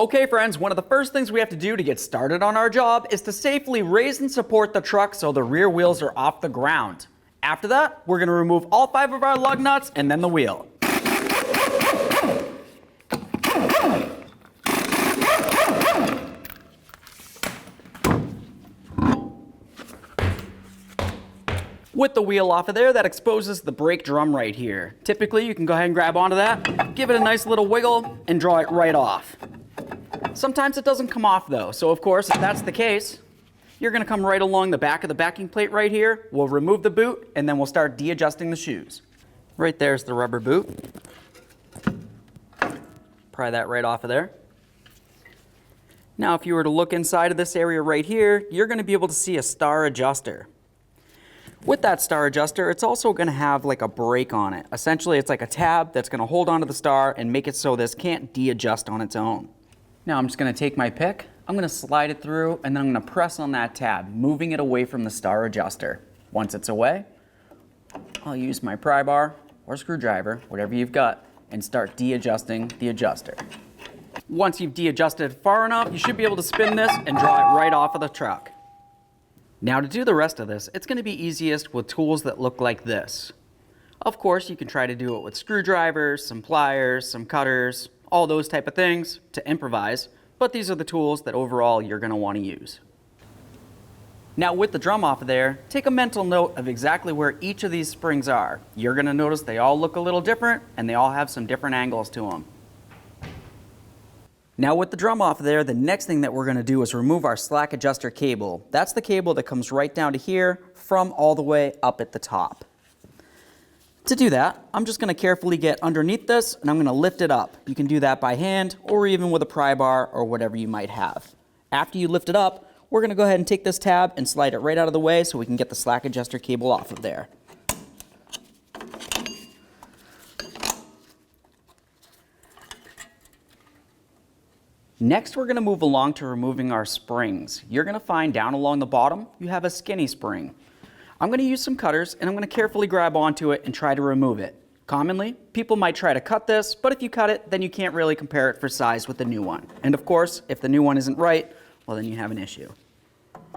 Okay friends, one of the first things we have to do to get started on our job is to safely raise and support the truck so the rear wheels are off the ground. After that, we're going to remove all 5 of our lug nuts and then the wheel. With the wheel off of there, that exposes the brake drum right here. Typically, you can go ahead and grab onto that, give it a nice little wiggle, and draw it right off. Sometimes it doesn't come off though, so of course, if that's the case, you're going to come right along the back of the backing plate right here. We'll remove the boot, and then we'll start de-adjusting the shoes. Right there's the rubber boot. Pry that right off of there. Now, if you were to look inside of this area right here, you're going to be able to see a star adjuster. With that star adjuster, it's also going to have like a brake on it. Essentially, it's like a tab that's going to hold onto the star and make it so this can't de-adjust on its own. Now I'm just going to take my pick, I'm going to slide it through, and then I'm going to press on that tab, moving it away from the star adjuster. Once it's away, I'll use my pry bar or screwdriver, whatever you've got, and start de-adjusting the adjuster. Once you've de-adjusted far enough, you should be able to spin this and draw it right off of the truck. Now to do the rest of this, it's going to be easiest with tools that look like this. Of course, you can try to do it with screwdrivers, some pliers, some cutters, all those type of things to improvise, but these are the tools that overall you're going to want to use. Now with the drum off of there, take a mental note of exactly where each of these springs are. You're going to notice they all look a little different and they all have some different angles to them. Now with the drum off of there, the next thing that we're going to do is remove our slack adjuster cable. That's the cable that comes right down to here from all the way up at the top. To do that, I'm just going to carefully get underneath this and I'm going to lift it up. You can do that by hand or even with a pry bar or whatever you might have. After you lift it up, we're going to go ahead and take this tab and slide it right out of the way so we can get the slack adjuster cable off of there. Next, we're going to move along to removing our springs. You're going to find down along the bottom, you have a skinny spring. I'm going to use some cutters and I'm going to carefully grab onto it and try to remove it. Commonly, people might try to cut this, but if you cut it, then you can't really compare it for size with the new one. And of course, if the new one isn't right, well then you have an issue. Just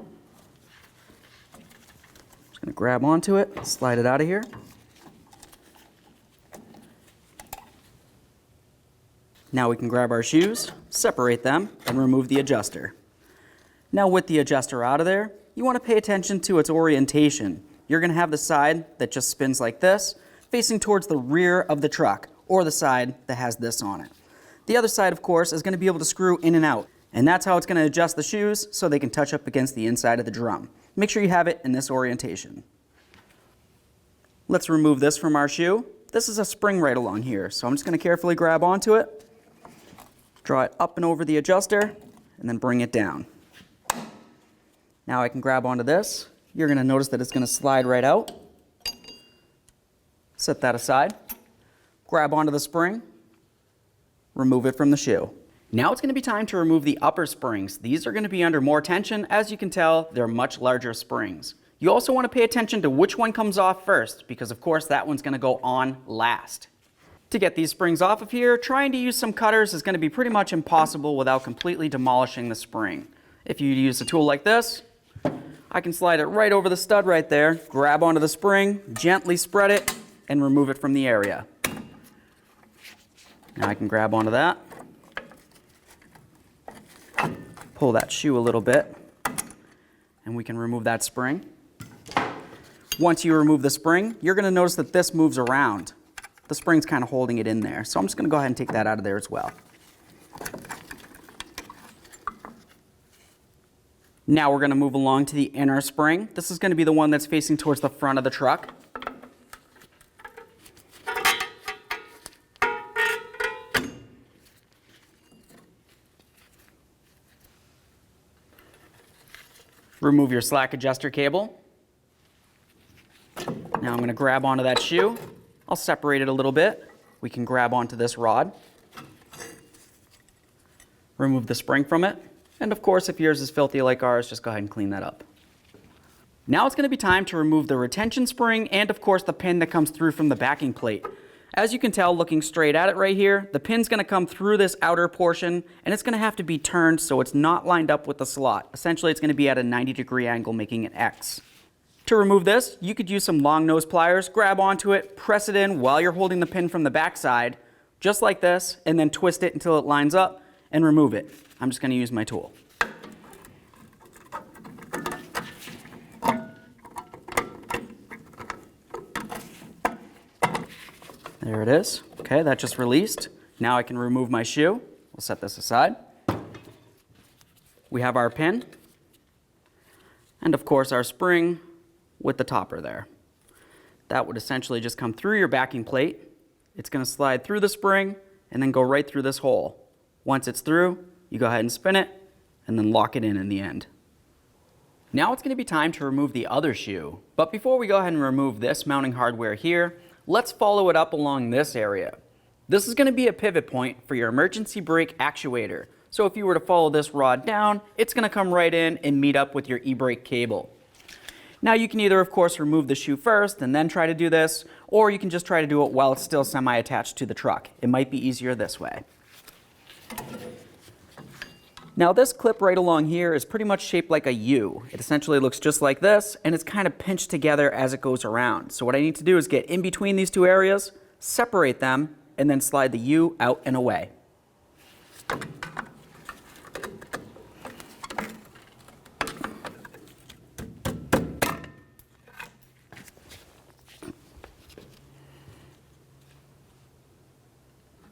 going to grab onto it, slide it out of here. Now we can grab our shoes, separate them, and remove the adjuster. Now with the adjuster out of there, you want to pay attention to its orientation. You're going to have the side that just spins like this, facing towards the rear of the truck, or the side that has this on it. The other side, of course, is going to be able to screw in and out, and that's how it's going to adjust the shoes so they can touch up against the inside of the drum. Make sure you have it in this orientation. Let's remove this from our shoe. This is a spring right along here, so I'm just going to carefully grab onto it, draw it up and over the adjuster, and then bring it down. Now I can grab onto this. You're going to notice that it's going to slide right out. Set that aside. Grab onto the spring. Remove it from the shoe. Now it's going to be time to remove the upper springs. These are going to be under more tension. As you can tell, they're much larger springs. You also want to pay attention to which one comes off first, because of course that one's going to go on last. To get these springs off of here, trying to use some cutters is going to be pretty much impossible without completely demolishing the spring. If you use a tool like this, I can slide it right over the stud right there, grab onto the spring, gently spread it, and remove it from the area. Now I can grab onto that, pull that shoe a little bit, and we can remove that spring. Once you remove the spring, you're going to notice that this moves around. The spring's kind of holding it in there, so I'm just going to go ahead and take that out of there as well. Now we're going to move along to the inner spring. This is going to be the one that's facing towards the front of the truck. Remove your slack adjuster cable. Now I'm going to grab onto that shoe. I'll separate it a little bit. We can grab onto this rod. Remove the spring from it. And of course, if yours is filthy like ours, just go ahead and clean that up. Now it's going to be time to remove the retention spring and of course the pin that comes through from the backing plate. As you can tell, looking straight at it right here, the pin's going to come through this outer portion, and it's going to have to be turned so it's not lined up with the slot. Essentially, it's going to be at a 90-degree angle, making an X. To remove this, you could use some long nose pliers, grab onto it, press it in while you're holding the pin from the back side, just like this, and then twist it until it lines up and remove it. I'm just going to use my tool. There it is. Okay, that just released. Now I can remove my shoe. We'll set this aside. We have our pin, and of course our spring with the topper there. That would essentially just come through your backing plate. It's going to slide through the spring and then go right through this hole. Once it's through, you go ahead and spin it and then lock it in the end. Now it's going to be time to remove the other shoe. But before we go ahead and remove this mounting hardware here, let's follow it up along this area. This is going to be a pivot point for your emergency brake actuator. So if you were to follow this rod down, it's going to come right in and meet up with your e-brake cable. Now you can either, of course, remove the shoe first and then try to do this, or you can just try to do it while it's still semi-attached to the truck. It might be easier this way. Now this clip right along here is pretty much shaped like a U. It essentially looks just like this, and it's kind of pinched together as it goes around. So what I need to do is get in between these two areas, separate them, and then slide the U out and away.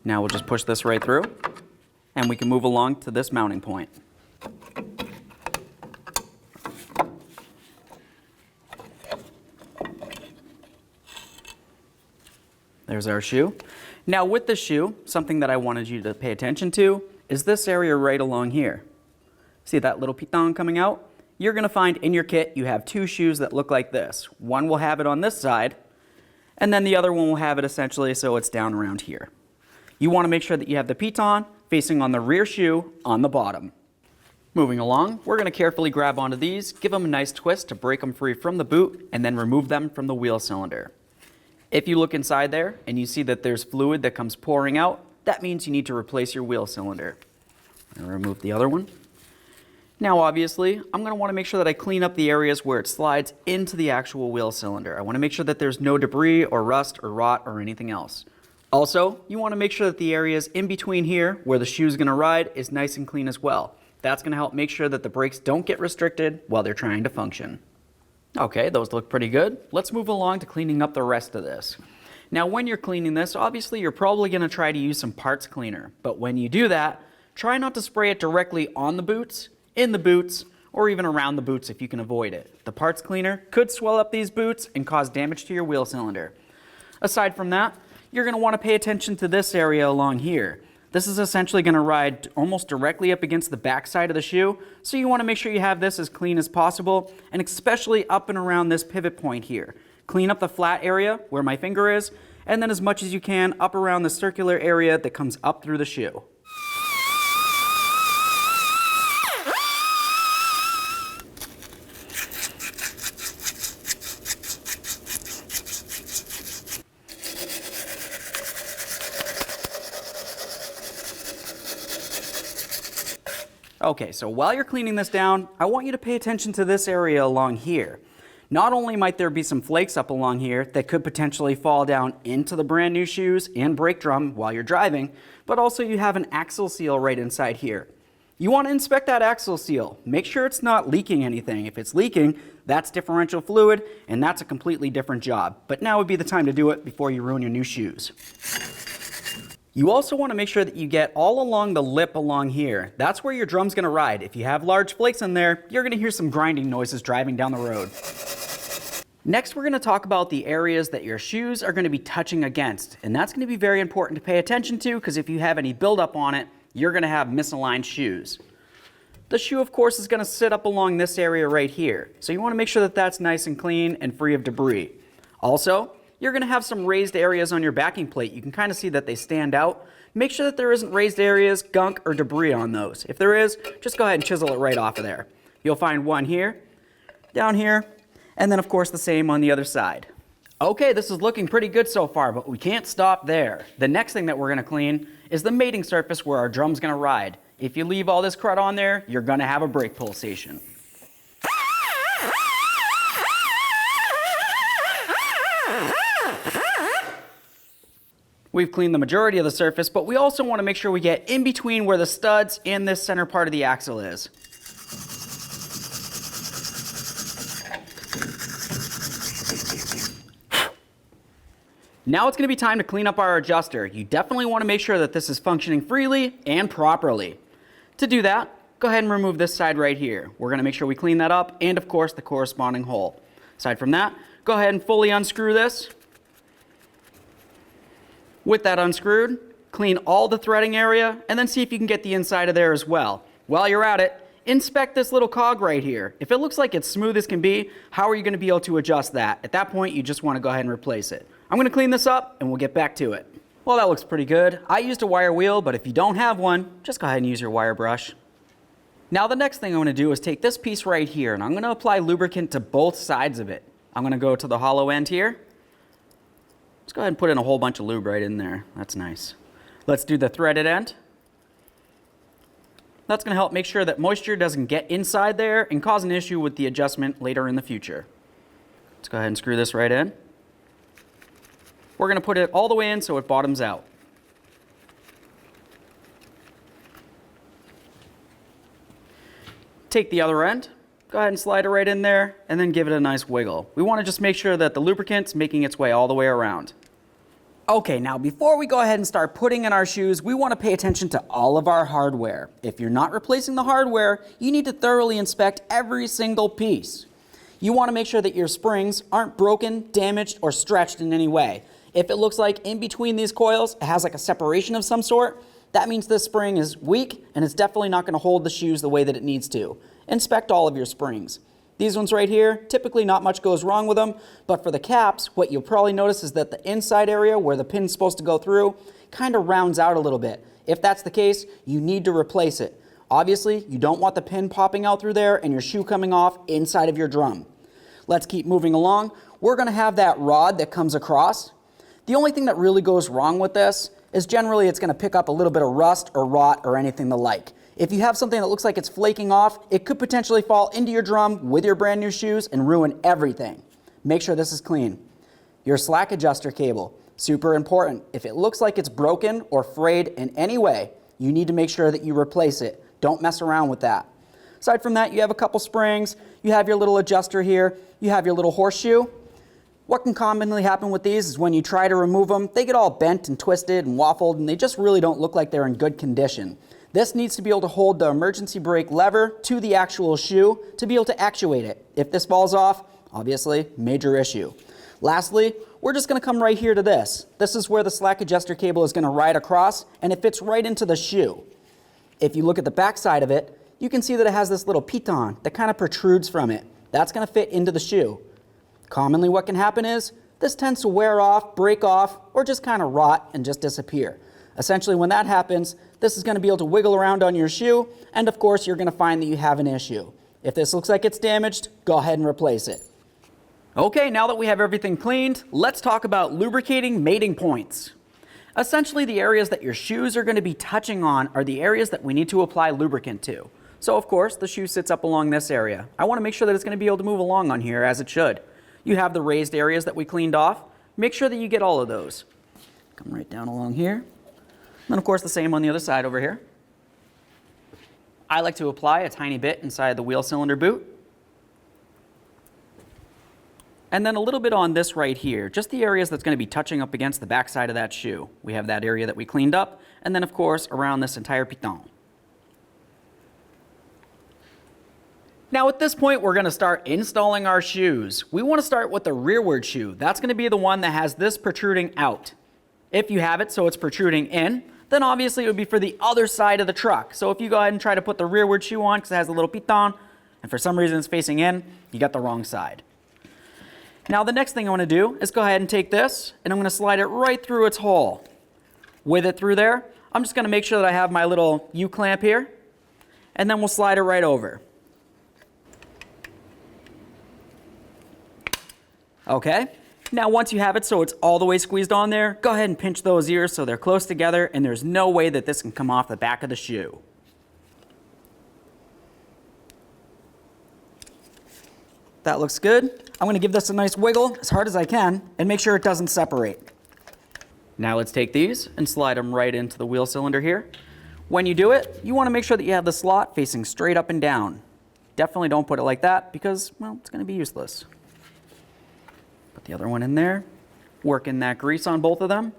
Now we'll just push this right through, and we can move along to this mounting point. There's our shoe. Now with the shoe, something that I wanted you to pay attention to is this area right along here. See that little piton coming out? You're going to find in your kit you have two shoes that look like this. One will have it on this side, and then the other one will have it essentially so it's down around here. You want to make sure that you have the piton facing on the rear shoe on the bottom. Moving along, we're going to carefully grab onto these, give them a nice twist to break them free from the boot, and then remove them from the wheel cylinder. If you look inside there and you see that there's fluid that comes pouring out, that means you need to replace your wheel cylinder. I'm going to remove the other one. Now obviously, I'm going to want to make sure that I clean up the areas where it slides into the actual wheel cylinder. I want to make sure that there's no debris or rust or rot or anything else. Also, you want to make sure that the areas in between here where the shoe is going to ride is nice and clean as well. That's going to help make sure that the brakes don't get restricted while they're trying to function. Okay, those look pretty good. Let's move along to cleaning up the rest of this. Now when you're cleaning this, obviously you're probably going to try to use some parts cleaner. But when you do that, try not to spray it directly on the boots, in the boots, or even around the boots if you can avoid it. The parts cleaner could swell up these boots and cause damage to your wheel cylinder. Aside from that, you're going to want to pay attention to this area along here. This is essentially going to ride almost directly up against the back side of the shoe, so you want to make sure you have this as clean as possible, and especially up and around this pivot point here. Clean up the flat area where my finger is, and then as much as you can up around the circular area that comes up through the shoe. Okay, so while you're cleaning this down, I want you to pay attention to this area along here. Not only might there be some flakes up along here that could potentially fall down into the brand new shoes and brake drum while you're driving, but also you have an axle seal right inside here. You want to inspect that axle seal. Make sure it's not leaking anything. If it's leaking, that's differential fluid, and that's a completely different job. But now would be the time to do it before you ruin your new shoes. You also want to make sure that you get all along the lip along here. That's where your drum's going to ride. If you have large flakes in there, you're going to hear some grinding noises driving down the road. Next, we're going to talk about the areas that your shoes are going to be touching against. And that's going to be very important to pay attention to, because if you have any buildup on it, you're going to have misaligned shoes. The shoe, of course, is going to sit up along this area right here. So you want to make sure that that's nice and clean and free of debris. Also, you're going to have some raised areas on your backing plate. You can kind of see that they stand out. Make sure that there isn't raised areas, gunk, or debris on those. If there is, just go ahead and chisel it right off of there. You'll find one here, down here, and then of course the same on the other side. Okay, this is looking pretty good so far, but we can't stop there. The next thing that we're gonna clean is the mating surface where our drum's gonna ride. If you leave all this crud on there, you're gonna have a brake pulsation. We've cleaned the majority of the surface, but we also want to make sure we get in between where the studs and this center part of the axle is. Now it's going to be time to clean up our adjuster. You definitely want to make sure that this is functioning freely and properly. To do that, go ahead and remove this side right here. We're going to make sure we clean that up and of course the corresponding hole. Aside from that, go ahead and fully unscrew this. With that unscrewed, clean all the threading area and then see if you can get the inside of there as well. While you're at it, inspect this little cog right here. If it looks like it's smooth as can be, how are you going to be able to adjust that? At that point, you just want to go ahead and replace it. I'm going to clean this up and we'll get back to it. Well, that looks pretty good. I used a wire wheel, but if you don't have one, just go ahead and use your wire brush. Now the next thing I'm going to do is take this piece right here and I'm going to apply lubricant to both sides of it. I'm going to go to the hollow end here. Let's go ahead and put in a whole bunch of lube right in there. That's nice. Let's do the threaded end. That's going to help make sure that moisture doesn't get inside there and cause an issue with the adjustment later in the future. Let's go ahead and screw this right in. We're going to put it all the way in so it bottoms out. Take the other end, go ahead and slide it right in there, and then give it a nice wiggle. We want to just make sure that the lubricant's making its way all the way around. Okay, now before we go ahead and start putting in our shoes, we want to pay attention to all of our hardware. If you're not replacing the hardware, you need to thoroughly inspect every single piece. You want to make sure that your springs aren't broken, damaged, or stretched in any way. If it looks like in between these coils, it has like a separation of some sort, that means this spring is weak and it's definitely not going to hold the shoes the way that it needs to. Inspect all of your springs. These ones right here, typically not much goes wrong with them, but for the caps, what you'll probably notice is that the inside area where the pin's supposed to go through kind of rounds out a little bit. If that's the case, you need to replace it. Obviously, you don't want the pin popping out through there and your shoe coming off inside of your drum. Let's keep moving along. We're going to have that rod that comes across. The only thing that really goes wrong with this is generally it's going to pick up a little bit of rust or rot or anything the like. If you have something that looks like it's flaking off, it could potentially fall into your drum with your brand new shoes and ruin everything. Make sure this is clean. Your slack adjuster cable, super important. If it looks like it's broken or frayed in any way, you need to make sure that you replace it. Don't mess around with that. Aside from that, you have a couple springs, you have your little adjuster here, you have your little horseshoe. What can commonly happen with these is when you try to remove them, they get all bent and twisted and waffled and they just really don't look like they're in good condition. This needs to be able to hold the emergency brake lever to the actual shoe to be able to actuate it. If this falls off, obviously, major issue. Lastly, we're just going to come right here to this. This is where the slack adjuster cable is going to ride across and it fits right into the shoe. If you look at the back side of it, you can see that it has this little piton that kind of protrudes from it. That's going to fit into the shoe. Commonly what can happen is this tends to wear off, break off, or just kind of rot and just disappear. Essentially when that happens, this is going to be able to wiggle around on your shoe, and of course you're going to find that you have an issue. If this looks like it's damaged, go ahead and replace it. Okay, now that we have everything cleaned, let's talk about lubricating mating points. Essentially the areas that your shoes are going to be touching on are the areas that we need to apply lubricant to. So of course the shoe sits up along this area. I want to make sure that it's going to be able to move along on here as it should. You have the raised areas that we cleaned off. Make sure that you get all of those. Come right down along here. And of course the same on the other side over here. I like to apply a tiny bit inside the wheel cylinder boot. And then a little bit on this right here, just the areas that's going to be touching up against the back side of that shoe. We have that area that we cleaned up, and then of course around this entire piton. Now at this point we're going to start installing our shoes. We want to start with the rearward shoe. That's going to be the one that has this protruding out. If you have it so it's protruding in, then obviously it would be for the other side of the truck. So if you go ahead and try to put the rearward shoe on because it has a little piton, and for some reason it's facing in, you got the wrong side. Now the next thing I want to do is go ahead and take this, and I'm going to slide it right through its hole. With it through there, I'm just going to make sure that I have my little U-clamp here, and then we'll slide it right over. Okay, Now once you have it so it's all the way squeezed on there, go ahead and pinch those ears so they're close together and there's no way that this can come off the back of the shoe. That looks good. I'm going to give this a nice wiggle as hard as I can and make sure it doesn't separate. Now let's take these and slide them right into the wheel cylinder here. When you do it, you want to make sure that you have the slot facing straight up and down. Definitely don't put it like that because, well, it's going to be useless. Put the other one in there. Work in that grease on both of them.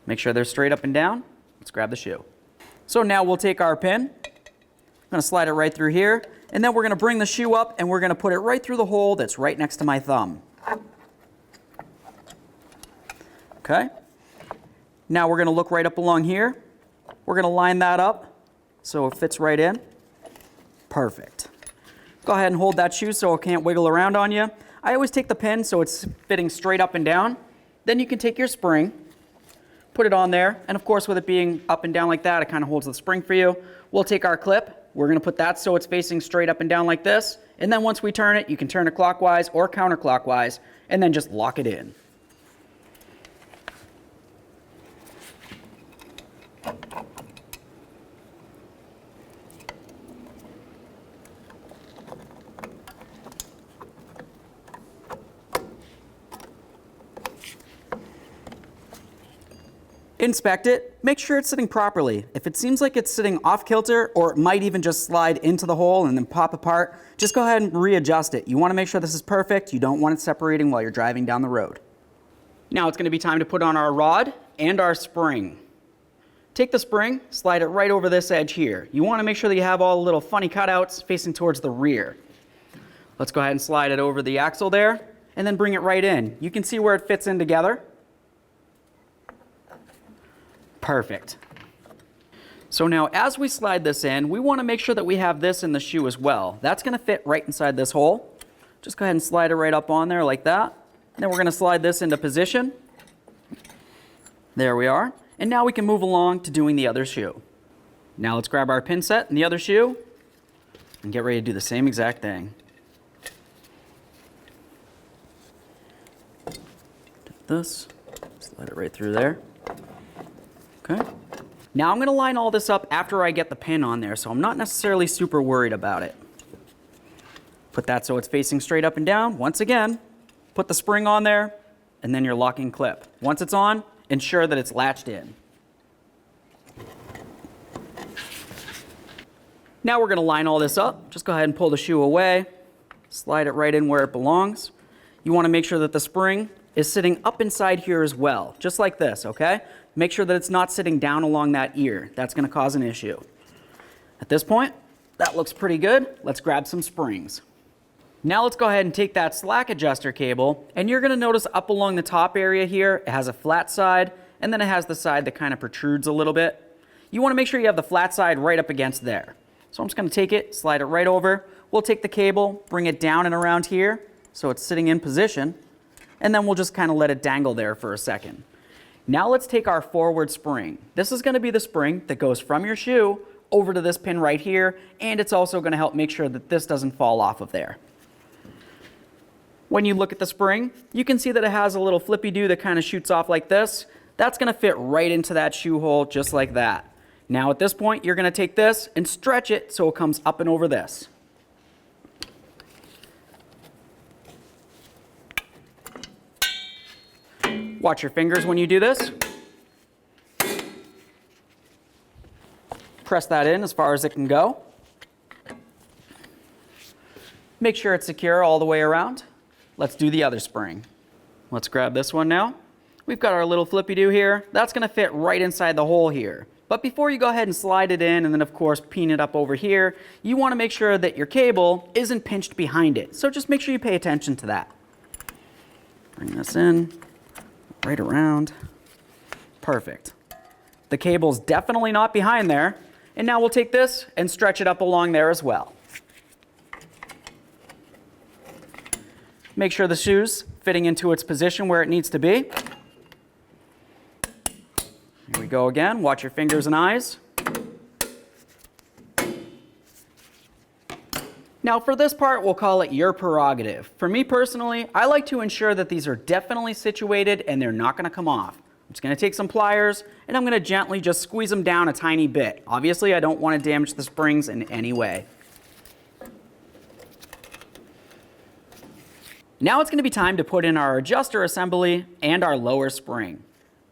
Make sure they're straight up and down. Let's grab the shoe. So now we'll take our pin. I'm going to slide it right through here. And then we're going to bring the shoe up and we're going to put it right through the hole that's right next to my thumb. Okay. Now we're going to look right up along here. We're going to line that up so it fits right in. Perfect. Go ahead and hold that shoe so it can't wiggle around on you. I always take the pin so it's fitting straight up and down. Then you can take your spring, put it on there, and of course with it being up and down like that, it kind of holds the spring for you. We'll take our clip. We're going to put that so it's facing straight up and down like this. And then once we turn it, you can turn it clockwise or counterclockwise and then just lock it in. Inspect it, make sure it's sitting properly. If it seems like it's sitting off kilter or it might even just slide into the hole and then pop apart, just go ahead and readjust it. You want to make sure this is perfect. You don't want it separating while you're driving down the road. Now it's going to be time to put on our rod and our spring. Take the spring, slide it right over this edge here. You want to make sure that you have all the little funny cutouts facing towards the rear. Let's go ahead and slide it over the axle there and then bring it right in. You can see where it fits in together. Perfect. So now as we slide this in, we want to make sure that we have this in the shoe as well. That's going to fit right inside this hole. Just go ahead and slide it right up on there like that. Then we're going to slide this into position. There we are. And now we can move along to doing the other shoe. Now let's grab our pin set in the other shoe and get ready to do the same exact thing. Take this, slide it right through there. Okay. Now I'm going to line all this up after I get the pin on there, so I'm not necessarily super worried about it. Put that so it's facing straight up and down. Once again, put the spring on there, and then your locking clip. Once it's on, ensure that it's latched in. Now we're going to line all this up. Just go ahead and pull the shoe away. Slide it right in where it belongs. You want to make sure that the spring is sitting up inside here as well, just like this, okay? Make sure that it's not sitting down along that ear. That's going to cause an issue. At this point, that looks pretty good. Let's grab some springs. Now let's go ahead and take that slack adjuster cable, and you're going to notice up along the top area here, it has a flat side, and then it has the side that kind of protrudes a little bit. You want to make sure you have the flat side right up against there. So I'm just going to take it, slide it right over. We'll take the cable, bring it down and around here, so it's sitting in position, and then we'll just kind of let it dangle there for a second. Now let's take our forward spring. This is going to be the spring that goes from your shoe over to this pin right here, and it's also going to help make sure that this doesn't fall off of there. When you look at the spring, you can see that it has a little flippy-do that kind of shoots off like this. That's going to fit right into that shoe hole just like that. Now at this point, you're going to take this and stretch it so it comes up and over this. Watch your fingers when you do this. Press that in as far as it can go. Make sure it's secure all the way around. Let's do the other spring. Let's grab this one now. We've got our little flippy-do here. That's going to fit right inside the hole here. But before you go ahead and slide it in and then of course pin it up over here, you want to make sure that your cable isn't pinched behind it. So just make sure you pay attention to that. Bring this in. Right around. Perfect. The cable's definitely not behind there. And now we'll take this and stretch it up along there as well. Make sure the shoe's fitting into its position where it needs to be. Here we go again. Watch your fingers and eyes. Now for this part, we'll call it your prerogative. For me personally, I like to ensure that these are definitely situated and they're not going to come off. I'm just going to take some pliers and I'm going to gently just squeeze them down a tiny bit. Obviously, I don't want to damage the springs in any way. Now it's going to be time to put in our adjuster assembly and our lower spring.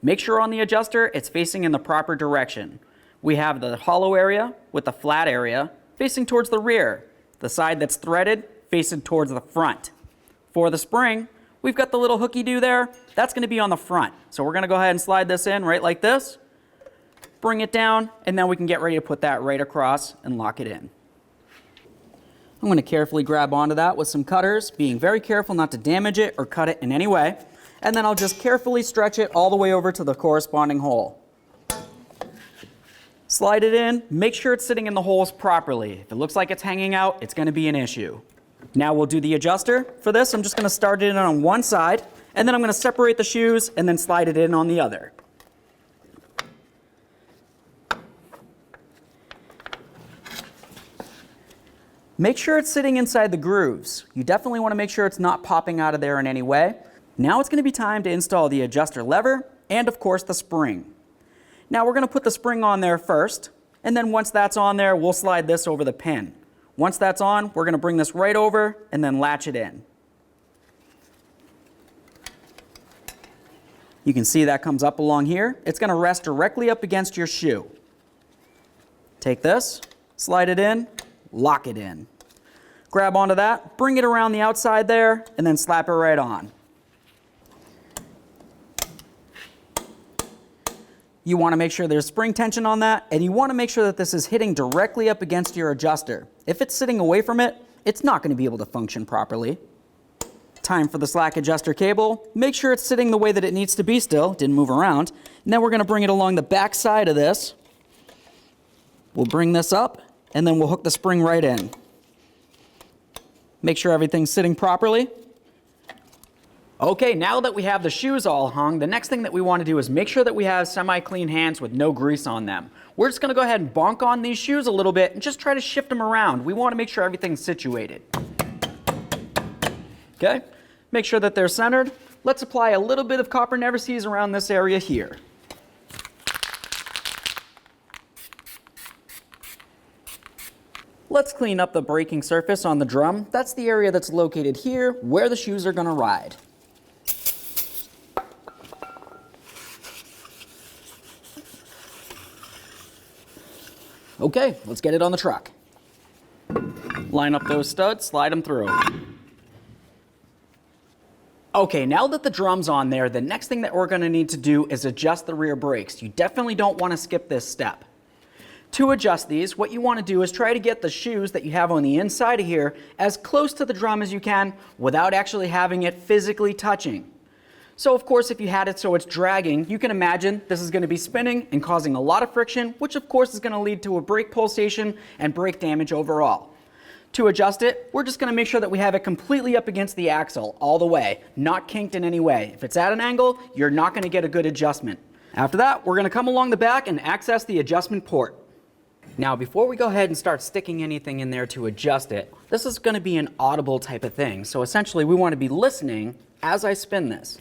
Make sure on the adjuster it's facing in the proper direction. We have the hollow area with the flat area facing towards the rear. The side that's threaded facing towards the front. For the spring, we've got the little hooky-doo there. That's going to be on the front. So we're going to go ahead and slide this in right like this. Bring it down, and then we can get ready to put that right across and lock it in. I'm going to carefully grab onto that with some cutters, being very careful not to damage it or cut it in any way. And then I'll just carefully stretch it all the way over to the corresponding hole. Slide it in, make sure it's sitting in the holes properly. If it looks like it's hanging out, it's going to be an issue. Now we'll do the adjuster. For this, I'm just going to start it in on one side, and then I'm going to separate the shoes and then slide it in on the other. Make sure it's sitting inside the grooves. You definitely want to make sure it's not popping out of there in any way. Now it's going to be time to install the adjuster lever and of course the spring. Now we're going to put the spring on there first, and then once that's on there, we'll slide this over the pin. Once that's on, we're going to bring this right over and then latch it in. You can see that comes up along here. It's going to rest directly up against your shoe. Take this, slide it in, lock it in. Grab onto that, bring it around the outside there, and then slap it right on. You want to make sure there's spring tension on that, and you want to make sure that this is hitting directly up against your adjuster. If it's sitting away from it, it's not going to be able to function properly. Time for the slack adjuster cable. Make sure it's sitting the way that it needs to be still, didn't move around. Now we're going to bring it along the back side of this. We'll bring this up, and then we'll hook the spring right in. Make sure everything's sitting properly. Okay, now that we have the shoes all hung, the next thing that we want to do is make sure that we have semi-clean hands with no grease on them. We're just going to go ahead and bonk on these shoes a little bit and just try to shift them around. We want to make sure everything's situated. Okay, make sure that they're centered. Let's apply a little bit of copper never sees around this area here. Let's clean up the braking surface on the drum. That's the area that's located here where the shoes are going to ride. Okay, let's get it on the truck. Line up those studs, slide them through. Okay, now that the drum's on there, the next thing that we're going to need to do is adjust the rear brakes. You definitely don't want to skip this step. To adjust these, what you want to do is try to get the shoes that you have on the inside of here as close to the drum as you can without actually having it physically touching. So of course, if you had it so it's dragging, you can imagine this is going to be spinning and causing a lot of friction, which of course is going to lead to a brake pulsation and brake damage overall. To adjust it, we're just going to make sure that we have it completely up against the axle all the way, not kinked in any way. If it's at an angle, you're not going to get a good adjustment. After that, we're going to come along the back and access the adjustment port. Now, before we go ahead and start sticking anything in there to adjust it, this is going to be an audible type of thing. So essentially, we want to be listening as I spin this.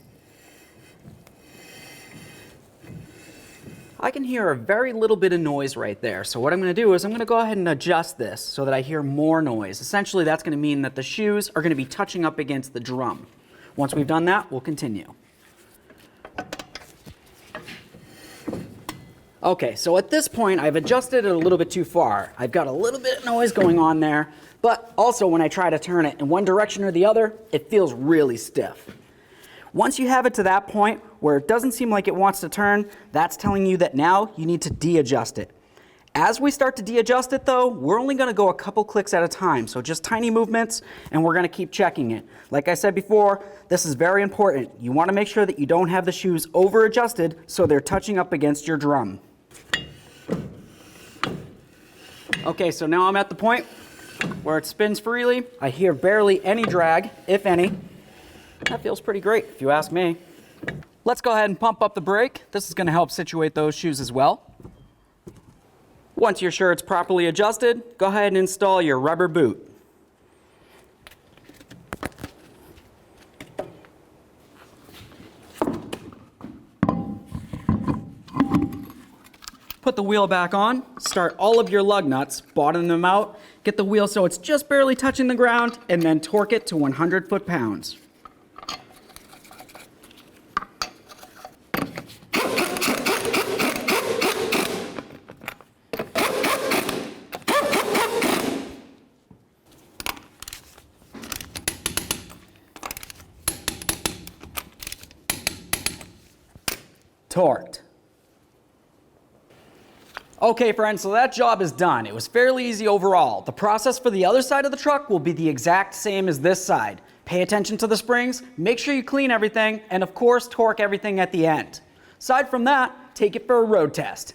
I can hear a very little bit of noise right there. So what I'm going to do is I'm going to go ahead and adjust this so that I hear more noise. Essentially, that's going to mean that the shoes are going to be touching up against the drum. Once we've done that, we'll continue. Okay, so at this point, I've adjusted it a little bit too far. I've got a little bit of noise going on there, but also when I try to turn it in one direction or the other, it feels really stiff. Once you have it to that point where it doesn't seem like it wants to turn, that's telling you that now you need to de-adjust it. As we start to de-adjust it though, we're only going to go a couple clicks at a time, so just tiny movements, and we're going to keep checking it. Like I said before, this is very important. You want to make sure that you don't have the shoes over-adjusted so they're touching up against your drum. Okay, so now I'm at the point where it spins freely. I hear barely any drag, if any. That feels pretty great, if you ask me. Let's go ahead and pump up the brake. This is going to help situate those shoes as well. Once you're sure it's properly adjusted, go ahead and install your rubber boot. put the wheel back on, start all of your lug nuts, bottom them out, get the wheel so it's just barely touching the ground, and then torque it to 100 foot-pounds. Torqued. Okay friends, so that job is done. It was fairly easy overall. The process for the other side of the truck will be the exact same as this side. Pay attention to the springs, make sure you clean everything, and of course torque everything at the end. Aside from that, take it for a road test.